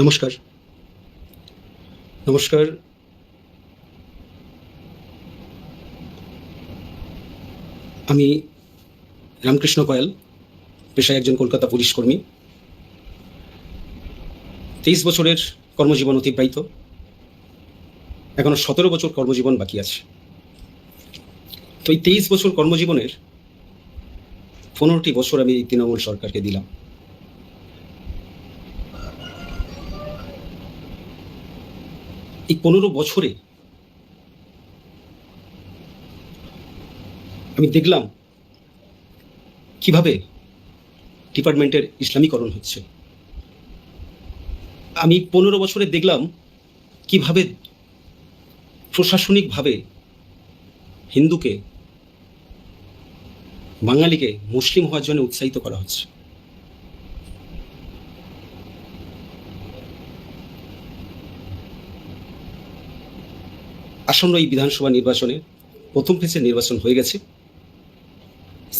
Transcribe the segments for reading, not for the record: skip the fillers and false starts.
নমস্কার। নমস্কার। আমি রামকৃষ্ণ কয়াল, পেশায় একজন কলকাতা পুলিশ কর্মী। 23 বছরের কর্মজীবন অতিবাহিত। এখনো 17 বছর কর্মজীবন বাকি আছে। তো এই 23 বছর কর্মজীবনের 15টি বছর আমি এই তৃণমূল সরকারকে দিলাম। এই 15 বছরে আমি দেখলাম কিভাবে ডিপার্টমেন্টের ইসলামীকরণ হচ্ছে। আমি 15 বছরে দেখলাম কিভাবে প্রশাসনিকভাবে হিন্দুকে, বাঙালিকে মুসলিম হওয়ার জন্য উৎসাহিত করা হচ্ছে। আসন্ন এই বিধানসভা নির্বাচনে প্রথম ফেজের নির্বাচন হয়ে গেছে।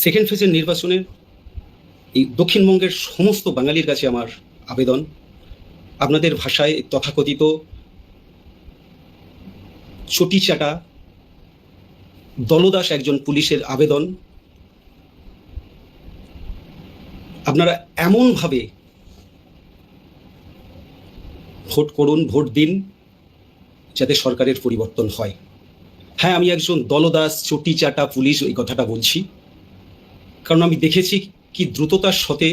সেকেন্ড ফেজের নির্বাচনের এই দক্ষিণবঙ্গের সমস্ত বাঙালির কাছে আমার আবেদন, আপনাদের ভাষায় তথাকথিত চটিচাটা দলদাস একজন পুলিশের আবেদন, আপনারা এমনভাবে ভোট করুন, ভোট দিন, যাতে সরকারের পরিবর্তন হয়। হ্যাঁ, আমি একজন দলদাস চটিচাটা পুলিশ ওই কথাটা বলছি, কারণ আমি দেখেছি কি দ্রুততার সাথে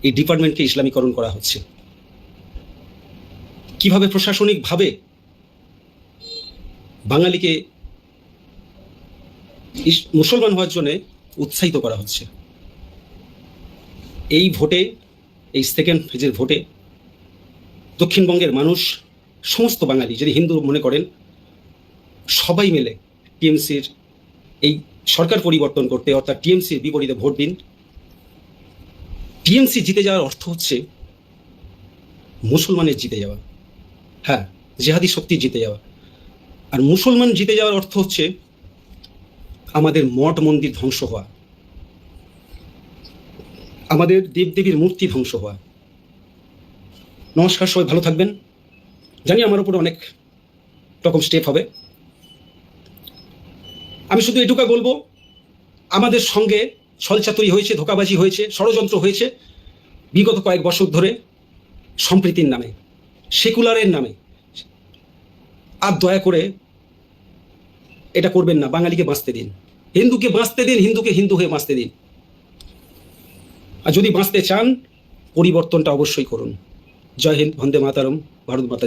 এই ডিপার্টমেন্টকে ইসলামীকরণ করা হচ্ছে, কিভাবে প্রশাসনিকভাবে বাঙালিকে মুসলমান হওয়ার জন্য উৎসাহিত করা হচ্ছে। এই ভোটে, এই সেকেন্ড ফেজের ভোটে দক্ষিণবঙ্গের মানুষ, সমস্ত বাঙালি যদি হিন্দু মনে করেন, সবাই মিলে টিএমসির এই সরকার পরিবর্তন করতে, অর্থাৎ টিএমসির বিপরীতে ভোট দিন। টিএমসি জিতে যাওয়ার অর্থ হচ্ছে মুসলমানের জিতে যাওয়া, হ্যাঁ, জেহাদি শক্তি জিতে যাওয়া। আর মুসলমান জিতে যাওয়ার অর্থ হচ্ছে আমাদের মঠ মন্দির ধ্বংস হওয়া, আমাদের দেবদেবীর মূর্তি ধ্বংস হওয়া। নমস্কার, সবাই ভালো থাকবেন। জানি আমার উপরে অনেক রকম স্টেপ হবে। আমি শুধু এটুকু বলবো, আমাদের সঙ্গে ছলচাতুরি হয়েছে, ধোঁকাবাজি হয়েছে, ষড়যন্ত্র হয়েছে বিগত কয়েক বছর ধরে সম্প্রীতির নামে, সেকুলারের নামে। আর দয়া করে এটা করবেন না। বাঙালিকে বাঁচতে দিন, হিন্দুকে বাঁচতে দিন, হিন্দুকে হিন্দু হয়ে বাঁচতে দিন। আর যদি বাঁচতে চান, পরিবর্তনটা অবশ্যই করুন। জয় হিন্দ, বন্দে মাতরম, ভারত মাতা।